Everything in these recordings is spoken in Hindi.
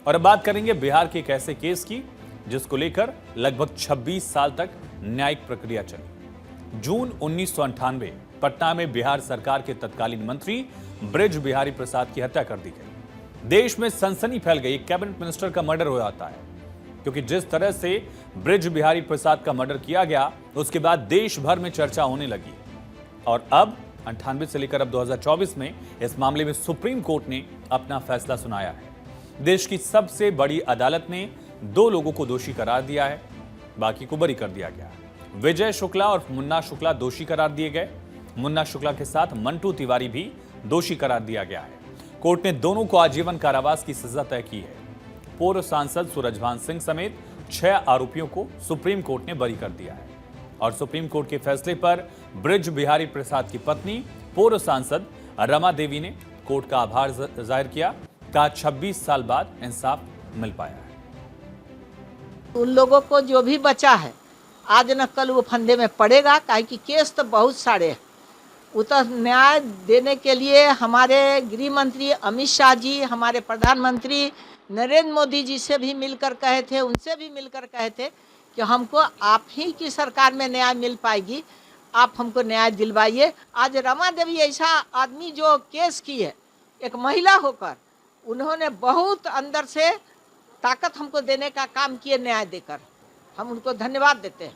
और अब बात करेंगे बिहार के एक ऐसे केस की जिसको लेकर लगभग 26 साल तक न्यायिक प्रक्रिया चली। जून 1998 पटना में बिहार सरकार के तत्कालीन मंत्री बृज बिहारी प्रसाद की हत्या कर दी गई। देश में सनसनी फैल गई। कैबिनेट मिनिस्टर का मर्डर हो जाता है, क्योंकि जिस तरह से बृज बिहारी प्रसाद का मर्डर किया गया उसके बाद देश भर में चर्चा होने लगी। और अब 98 से लेकर अब 2024 में इस मामले में सुप्रीम कोर्ट ने अपना फैसला सुनाया है। देश की सबसे बड़ी अदालत ने 2 लोगों को दोषी करार दिया है, बाकी को बरी कर दिया गया। विजय शुक्ला और मुन्ना शुक्ला दोषी करार दिए गए। मुन्ना शुक्ला के साथ मंटू तिवारी भी दोषी करार दिया गया है। कोर्ट ने दोनों को आजीवन कारावास की सजा तय की है। पूर्व सांसद सूरजभान सिंह समेत 6 आरोपियों को सुप्रीम कोर्ट ने बरी कर दिया है। और सुप्रीम कोर्ट के फैसले पर बृज बिहारी प्रसाद की पत्नी पूर्व सांसद रमा देवी ने कोर्ट का आभार जाहिर किया। कहा 26 साल बाद इंसाफ मिल पाया है। उन लोगों को जो भी बचा है आज न कल वो फंदे में पड़ेगा, काहे कि केस तो बहुत सारे हैं। उतर न्याय देने के लिए हमारे गृह मंत्री अमित शाह जी, हमारे प्रधानमंत्री नरेंद्र मोदी जी से भी मिलकर कहे थे, उनसे भी मिलकर कहे थे कि हमको आप ही की सरकार में न्याय मिल पाएगी, आप हमको न्याय दिलवाइए। आज रमा देवी ऐसा आदमी जो केस की है, एक महिला होकर उन्होंने बहुत अंदर से ताकत हमको देने का काम किए न्याय देकर, हम उनको धन्यवाद देते हैं।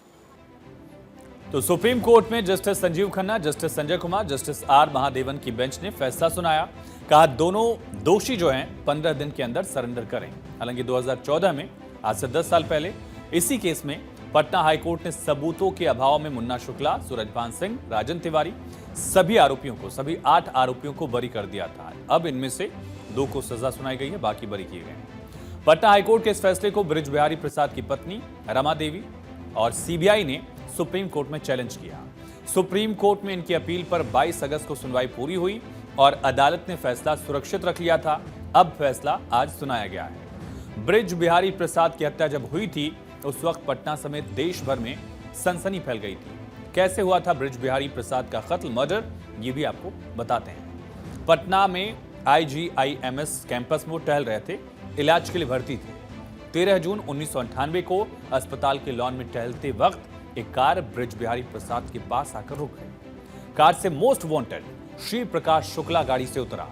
तो सुप्रीम कोर्ट में justice Sanjiv Khanna, justice Sanjay Kumar, justice R Mahadevan की बेंच ने फैसला सुनाया। कहा दोनों दोषी जो हैं 15 दिन के अंदर सरेंडर करें। हालांकि 2014 में, आज से 10 साल पहले, इसी केस में पटना हाईकोर्ट ने सबूतों के अभाव में मुन्ना शुक्ला, सूरजभान सिंह, राजन तिवारी सभी 8 आरोपियों को बरी कर दिया था। अब इनमें से 2 को सजा सुनाई गई है, बाकी बरी किए गए हैं। पटना हाईकोर्ट के इस फैसले को बृज बिहारी प्रसाद की पत्नी रमा देवी और सीबीआई ने सुप्रीम कोर्ट में चैलेंज किया। सुप्रीम कोर्ट में इनकी अपील पर 22 अगस्त को सुनवाई पूरी हुई और अदालत ने फैसला सुरक्षित रख लिया था। अब फैसला आज सुनाया गया है। बृज बिहारी प्रसाद की हत्या जब हुई थी उस वक्त पटना समेत देश भर में सनसनी फैल गई थी। कैसे हुआ था बृज बिहारी प्रसाद का कत्ल, मर्डर, ये भी आपको बताते हैं। पटना में IGIMS कैंपस में टहल रहे थे, इलाज के लिए भर्ती थे। 13 जून 1998 को अस्पताल के लॉन में टहलते वक्त एक कार बृज बिहारी प्रसाद के पास आकर रुक गई। कार से मोस्ट वांटेड श्री प्रकाश शुक्ला गाड़ी से उतरा।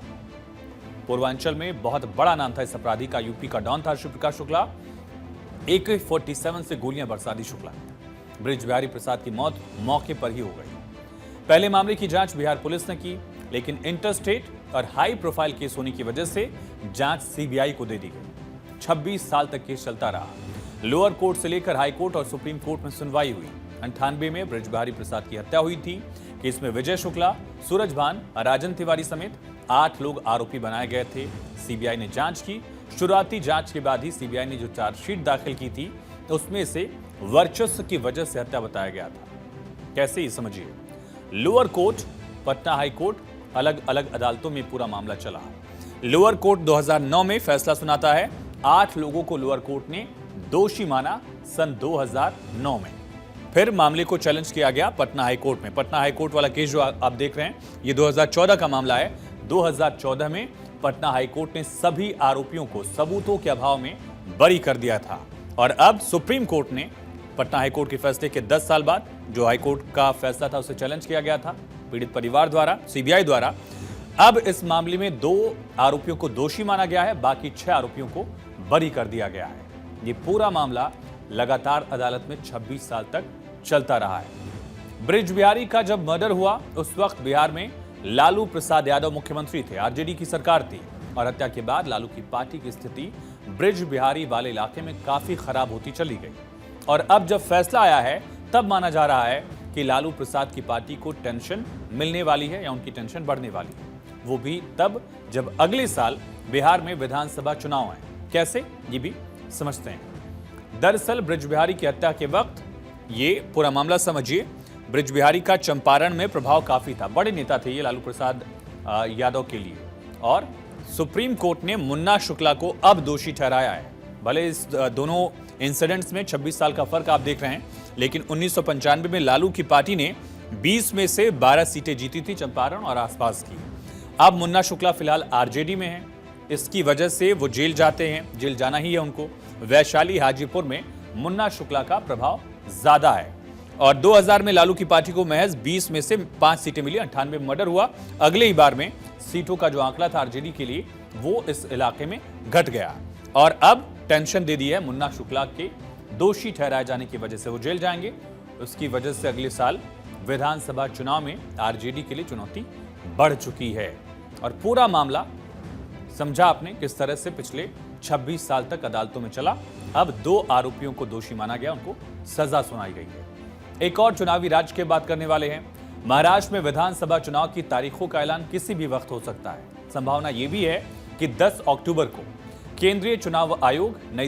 पूर्वांचल में बहुत बड़ा नाम था इस अपराधी का। यूपी का डॉन था श्री प्रकाश शुक्ला। AK-47 से गोलियां बरसा दी शुक्ला। बृज बिहारी प्रसाद की मौत मौके पर ही हो गई। पहले मामले की जांच बिहार पुलिस ने की, लेकिन इंटरस्टेट और हाई प्रोफाइल केस होने की वजह से जांच सीबीआई को दे दी गई। 26 साल तक केस चलता रहा। लोअर कोर्ट से लेकर हाई कोर्ट और सुप्रीम कोर्ट में सुनवाई हुई। 98 में बृज बिहारी प्रसाद की हत्या हुई थी। केस में विजय शुक्ला, सूरजभान, राजन तिवारी समेत 8 लोग आरोपी बनाए गए थे। सीबीआई ने जांच की। शुरुआती जांच के बाद ही सीबीआई ने जो चार्जशीट दाखिल की थी उसमें से वर्चस्व की वजह से हत्या बताया गया था। कैसे, ये समझिए। Lower court, Patna high court, अलग अलग अदालतों में पूरा मामला चला। लोअर कोर्ट 2009 में फैसला सुनाता है। 8 लोगों को लोअर कोर्ट ने दोषी माना सन 2009 में। फिर मामले को चैलेंज किया गया पटना हाई कोर्ट में। पटना हाई कोर्ट वाला केस जो आप देख रहे हैं ये 2014 का मामला है। 2014 में पटना हाई कोर्ट ने सभी आरोपियों को सबूतों के अभाव में बरी कर दिया था। और अब सुप्रीम कोर्ट ने पटना हाई कोर्ट के फैसले के 10 साल बाद जो हाई कोर्ट का फैसला था उसे चैलेंज किया गया था पीड़ित परिवार द्वारा, सीबीआई द्वारा। अब इस मामले में 2 आरोपियों को दोषी माना गया है, बाकी 6 आरोपियों को बरी कर दिया गया है। ये पूरा मामला लगातार अदालत में 26 साल तक चलता रहा है। बृज बिहारी का जब मर्डर हुआ उस वक्त बिहार में लालू प्रसाद यादव मुख्यमंत्री थे, आरजेडी की सरकार थी। और हत्या के बाद लालू की पार्टी की स्थिति बृज बिहारी वाले इलाके में काफी खराब होती चली गई। और अब जब फैसला आया है तब माना जा रहा है कि लालू प्रसाद की पार्टी को टेंशन मिलने वाली है या उनकी टेंशन बढ़ने वाली है। वो भी तब जब अगले साल बिहार में विधानसभा चुनाव है। कैसे, ये भी समझते हैं। दरअसल बृज बिहारी की हत्या के वक्त ये पूरा मामला समझिए। बृज बिहारी का चंपारण में प्रभाव काफी था, बड़े नेता थे ये लालू प्रसाद यादव के लिए। और सुप्रीम कोर्ट ने मुन्ना शुक्ला को अब दोषी ठहराया है। भले इस दोनों इंसिडेंट्स में 26 साल का फर्क आप देख रहे हैं, लेकिन 1995 में लालू की पार्टी ने 20 में से 12 सीटें जीती थी चंपारण और आसपास की। अब मुन्ना शुक्ला फिलहाल आरजेडी में है। इसकी वजह से वो जेल जाते हैं, जेल जाना ही है उनको। वैशाली हाजीपुर में मुन्ना शुक्ला का प्रभाव ज्यादा है और 2000 में लालू की पार्टी को महज 20 में से 5 सीटें मिली, 98 मर्डर हुआ। अगले ही बार में सीटों का जो आंकड़ा था आरजेडी के लिए वो इस इलाके में घट गया और अब टेंशन दे दी है मुन्ना शुक्ला के दोषी ठहराए जाने की वजह से वो जेल जाएंगे। उसकी वजह से अगले साल विधानसभा चुनाव में आरजेडी के लिए चुनौती बढ़ चुकी है। और पूरा मामला समझा आपने किस तरह से पिछले 26 साल तक अदालतों में चला। अब 2 आरोपियों को दोषी माना गया, उनको सजा सुनाई गई है। एक और चुनावी राज्य की बात करने वाले हैं। महाराष्ट्र में विधानसभा चुनाव की तारीखों का ऐलान किसी भी वक्त हो सकता है। संभावना यह भी है कि 10 अक्टूबर को केंद्रीय चुनाव आयोग नई दिल्ली